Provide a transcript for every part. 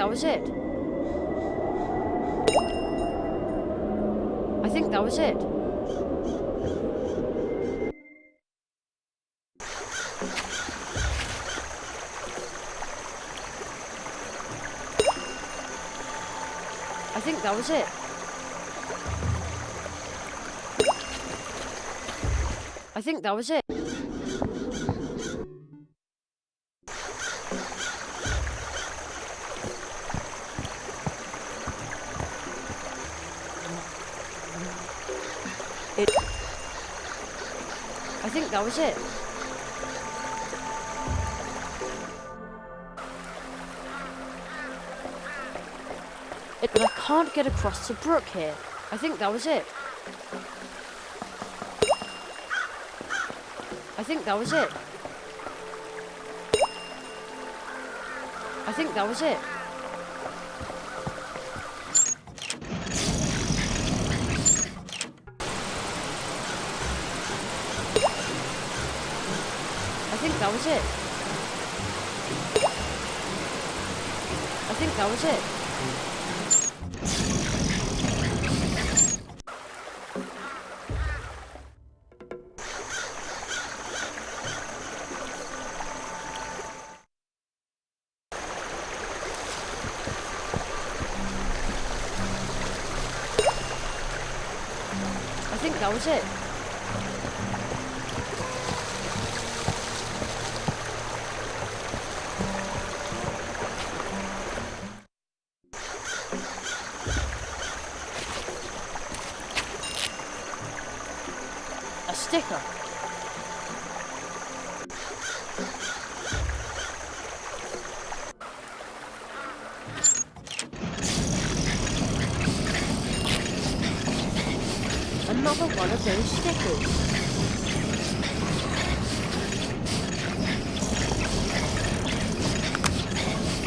that was it. I think that was it. I think that was it. I think that was it. I think that was it. But I can't get across the brook here. I think that was it. I think that was it. I think that was it. I think that was it. I think that was it. I think that was it. A sticker. Another one of those stickers.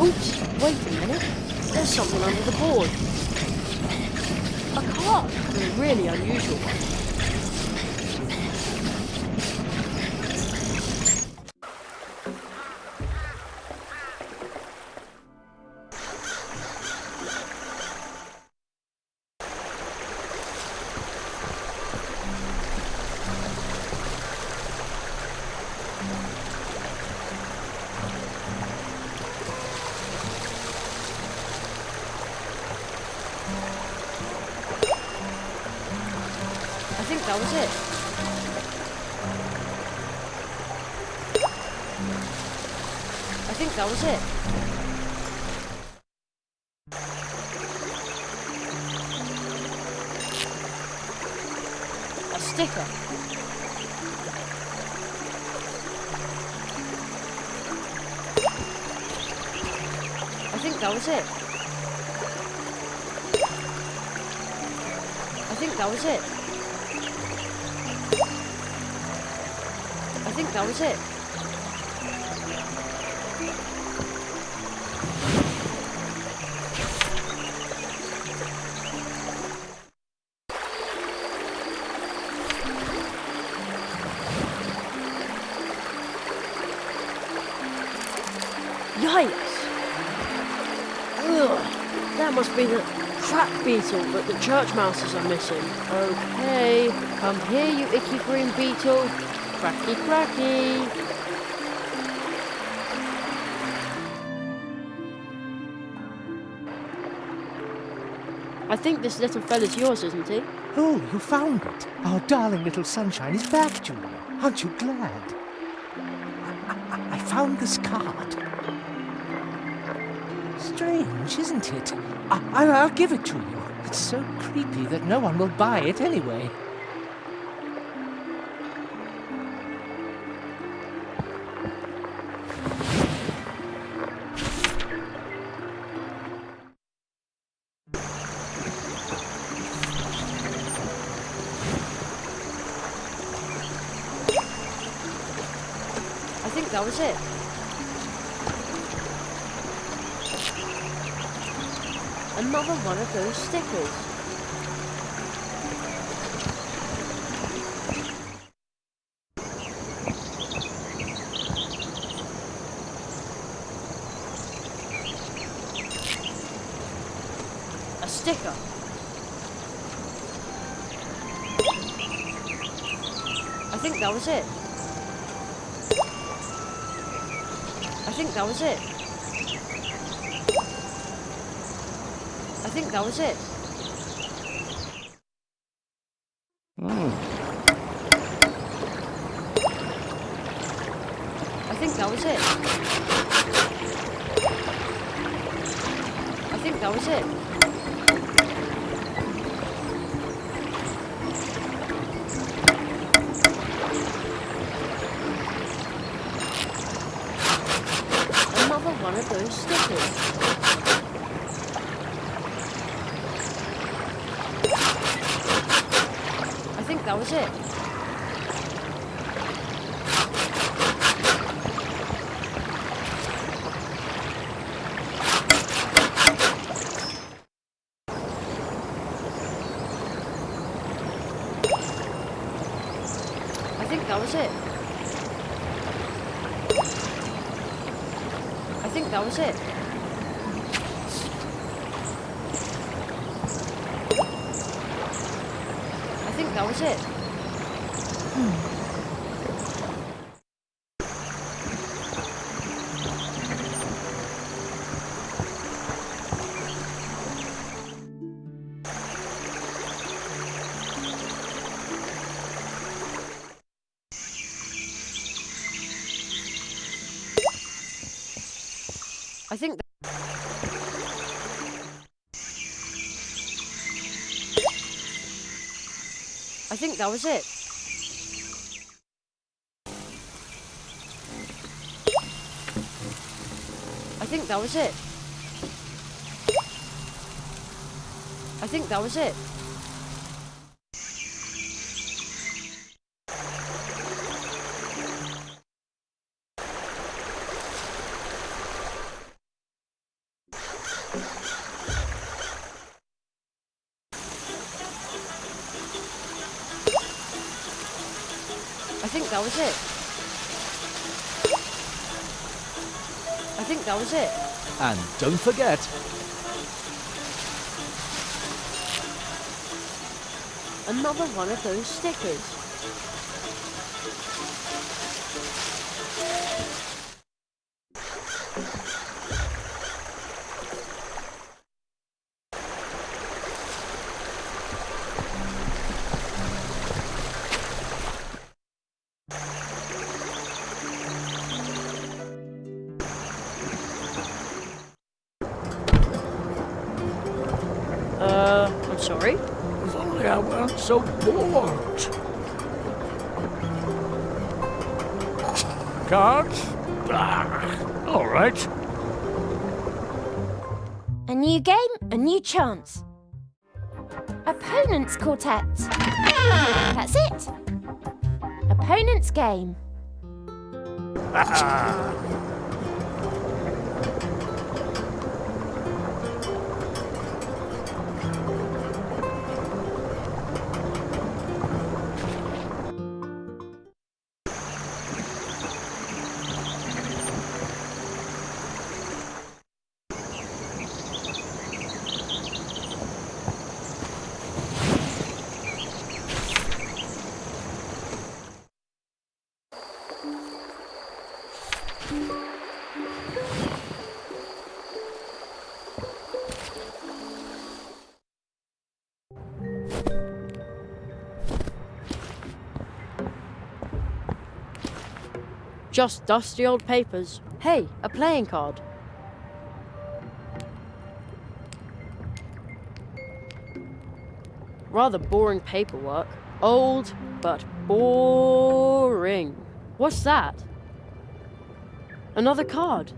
Oops, wait a minute. There's something under the board. A card, a really unusual one. I think that was it. I think that was it. A sticker. I think that was it. I think that was it. I think that was it. Yikes! Ugh, that must be the crack beetle that the church mouses are missing. Okay, come here, you icky green beetle. Cracky, cracky. I think this little fella's yours, isn't he? Oh, you found it. Our darling little sunshine is back, Julia. Aren't you glad? I found this card. Strange, isn't it? I'll give it to you. It's so creepy that no one will buy it anyway. I think that was it. Another one of those stickers. sticker. I think that was it. I think that was it. I think that was it. I think that was it. I think that was it. Another one of those stickers. I think that was it. I think that was it. I think that was it. I think that was it. I think that was it. I think that was it. I think that was it. I think that was it. I think that was it. And don't forget, Another one of those stickers. I'm sorry? If only I weren't so bored. Cards? All right. A new game, a new chance. Opponents Quartet. That's it. Opponents game. Just dusty old papers. Hey, a playing card. Rather boring paperwork. Old, but boring. What's that? Another card.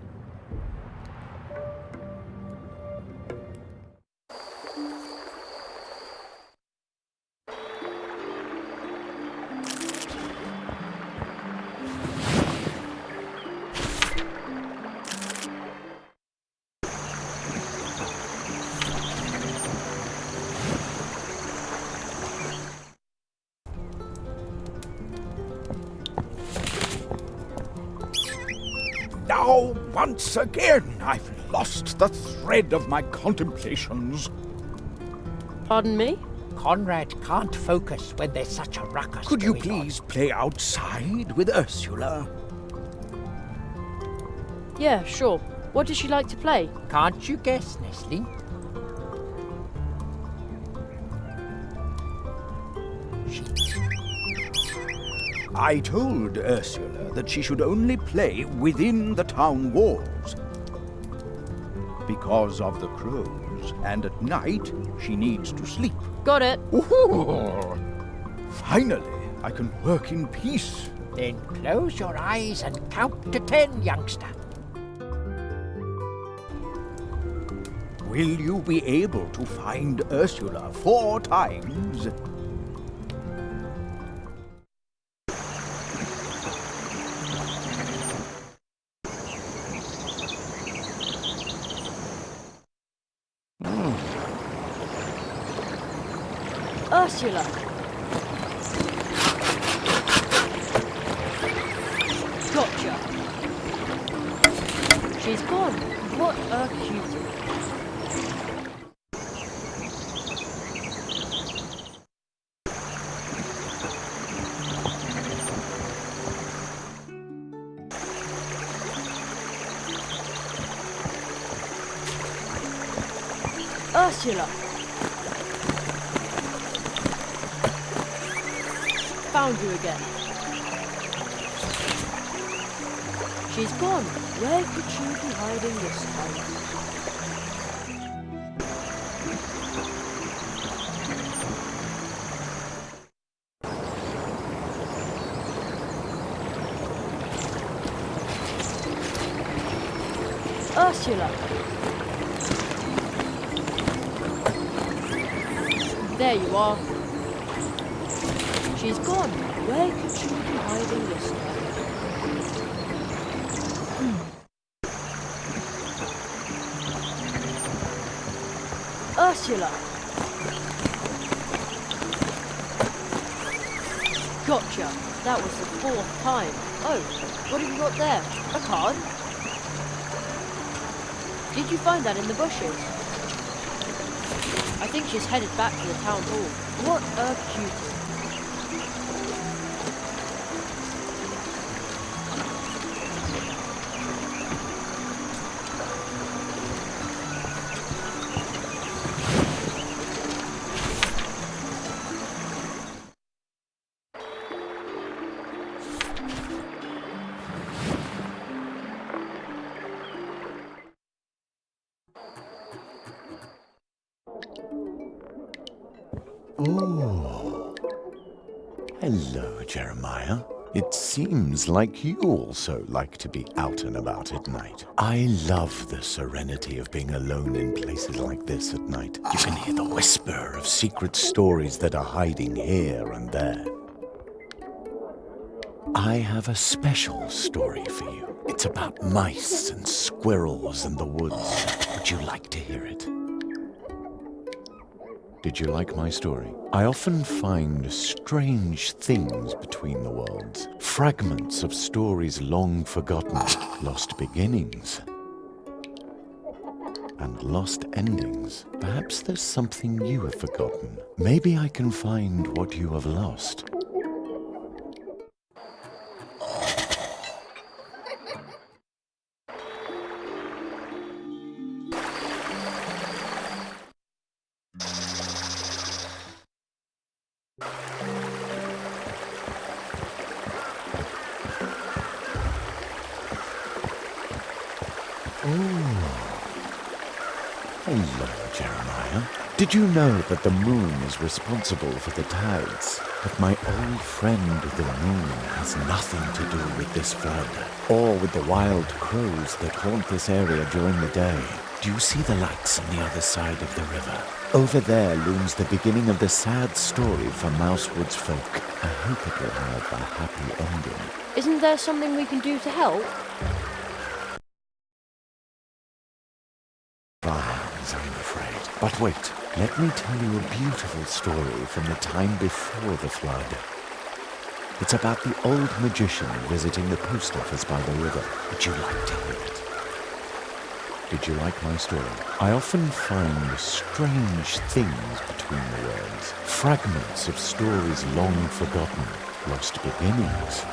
Now, once again, I've lost the thread of my contemplations. Pardon me? Conrad can't focus when there's such a ruckus. Could you going on. please play outside with Ursula? Yeah, sure. What does she like to play? Can't you guess, Nestle? I told Ursula that she should only play within the town walls. Because of the crows, and at night she needs to sleep. Got it. Ooh, finally, I can work in peace. Then close your eyes and count to 10, youngster. Will you be able to find Ursula 4 times? Ursula. Gotcha. She's gone. What a cutie. Ursula. Found you again. She's gone. Where could she be hiding this time? Ursula. There you are. She's gone. Where could she be hiding this time? Ursula! Gotcha. That was the 4th time. Oh, what have you got there? A card? Did you find that in the bushes? I think she's headed back to the town hall. What a cutie. Oh. Hello, Jeremiah. It seems like you also like to be out and about at night. I love the serenity of being alone in places like this at night. You can hear the whisper of secret stories that are hiding here and there. I have a special story for you. It's about mice and squirrels in the woods. Would you like to hear it? Did you like my story? I often find strange things between the worlds. Fragments of stories long forgotten. Lost beginnings. And lost endings. Perhaps there's something you have forgotten. Maybe I can find what you have lost. Hello, Jeremiah. Did you know that the moon is responsible for the tides? But my old friend the moon has nothing to do with this flood, or with the wild crows that haunt this area during the day. Do you see the lights on the other side of the river? Over there looms the beginning of the sad story for Mousewood's folk. I hope it will have a happy ending. Isn't there something we can do to help? I'm afraid. But wait, let me tell you a beautiful story from the time before the flood. It's about the old magician visiting the post office by the river. Would you like to hear it? Did you like my story? I often find strange things between the words, fragments of stories long forgotten, lost beginnings,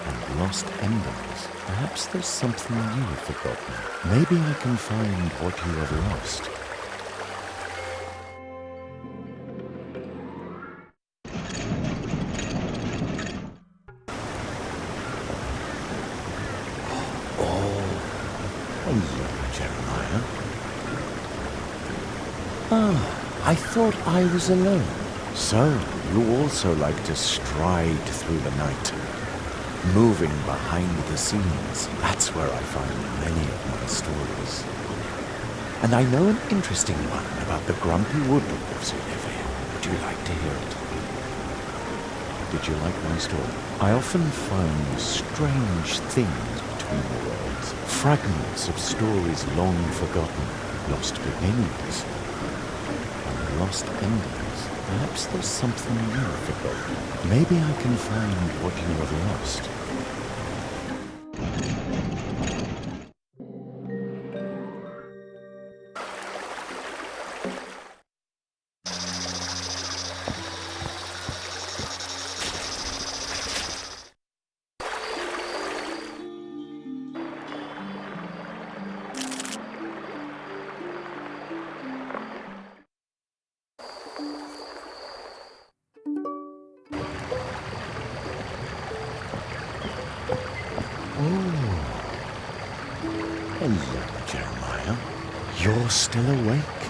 and lost endings. Perhaps there's something you have forgotten. Maybe I can find what you have lost. I thought I was alone. So, you also like to stride through the night, moving behind the scenes. That's where I find many of my stories. And I know an interesting one about the grumpy woodlords who live here. Would you like to hear it? Did you like my story? I often find strange things between the worlds, fragments of stories long forgotten, lost beginnings, lost endings. Perhaps there's something you have forgotten. Maybe I can find what you have lost. Hello, Jeremiah. You're still awake?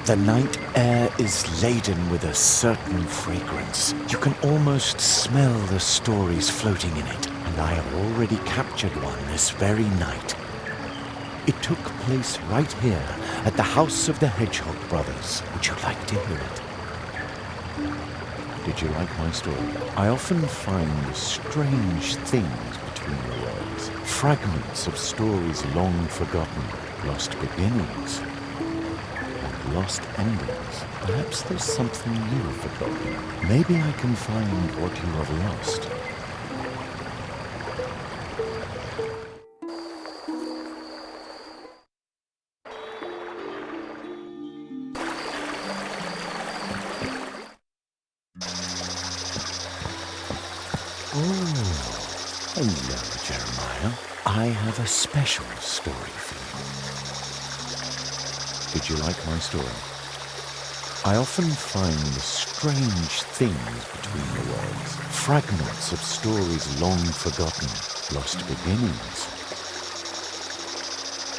The night air is laden with a certain fragrance. You can almost smell the stories floating in it, and I have already captured one this very night. It took place right here at the house of the Hedgehog brothers. Would you like to hear it? Did you like my story? I often find strange things between the worlds, fragments of stories long forgotten, lost beginnings, and lost endings. Perhaps there's something you have forgotten. Maybe I can find what you have lost. Hello, Jeremiah. I have a special story for you. Did you like my story? I often find strange things between the worlds, fragments of stories long forgotten, lost beginnings,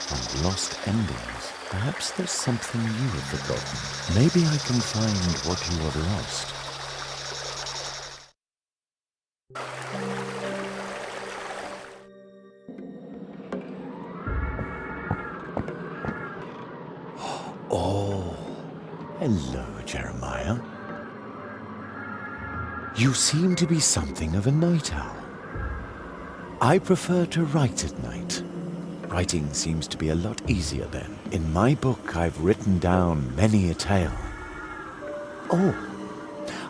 and lost endings. Perhaps there's something you have forgotten. Maybe I can find what you have lost. Hello, Jeremiah. You seem to be something of a night owl. I prefer to write at night. Writing seems to be a lot easier then. In my book, I've written down many a tale. Oh,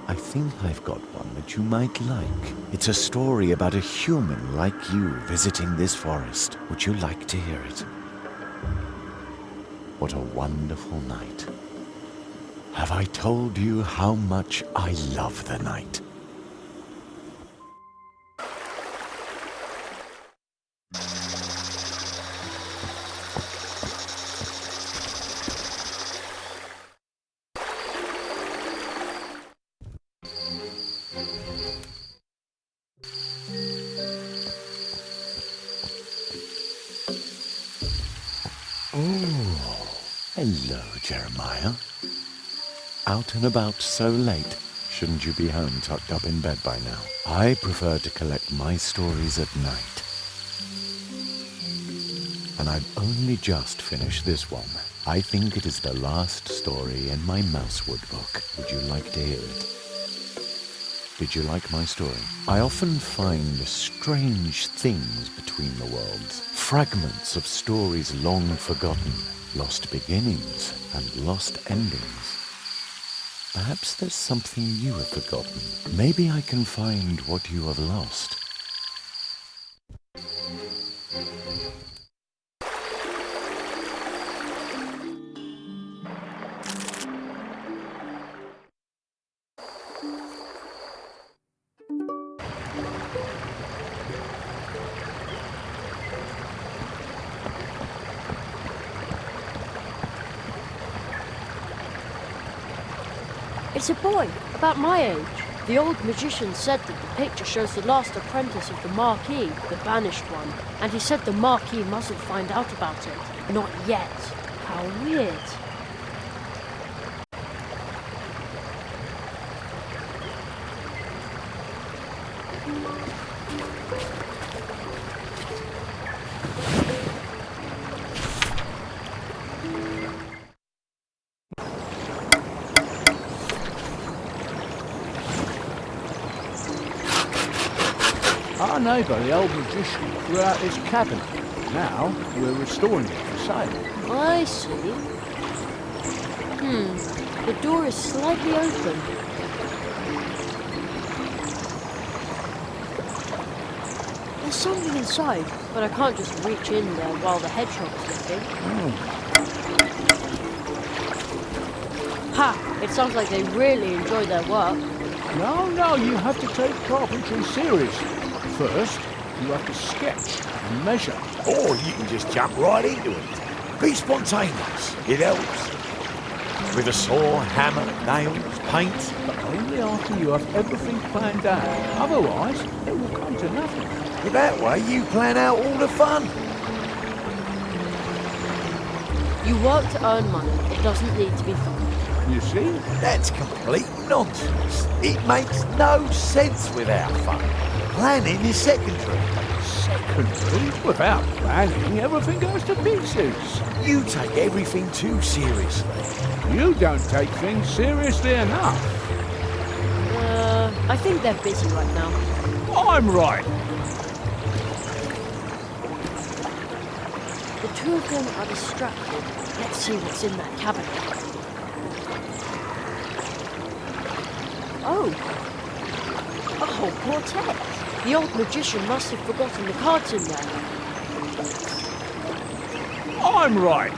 I think I've got one that you might like. It's a story about a human like you visiting this forest. Would you like to hear it? What a wonderful night. Have I told you how much I love the night? Oh, hello, Jeremiah. Out and about so late. Shouldn't you be home tucked up in bed by now? I prefer to collect my stories at night. And I've only just finished this one. I think it is the last story in my Mousewood book. Would you like to hear it? Did you like my story? I often find strange things between the worlds, fragments of stories long forgotten, lost beginnings and lost endings. Perhaps there's something you have forgotten. Maybe I can find what you have lost. It's a boy, about my age. The old magician said that the picture shows the last apprentice of the Marquis, the banished one, and he said the Marquis mustn't find out about it. Not yet. How weird. Our neighbour, the old magician, threw out his cabinet. Now we're restoring it for sale. I see. The door is slightly open. There's something inside, but I can't just reach in there while the hedgehog's looking. Ha! It sounds like they really enjoy their work. No, you have to take carpentry seriously. First, you have to sketch and measure. Or you can just jump right into it. Be spontaneous. It helps. With a saw, hammer, nails, paint. But only after you have everything planned out. Otherwise, it will come to nothing. But that way you plan out all the fun. You work to earn money. It doesn't need to be fun. You see? That's complete nonsense. It makes no sense without fun. Planning is secondary. Secondary? Without planning, everything goes to pieces. You take everything too seriously. You don't take things seriously enough. I think they're busy right now. I'm right. The two of them are distracted. Let's see what's in that cabinet. Oh! A whole quartet! The old magician must have forgotten the cards in there. I'm right.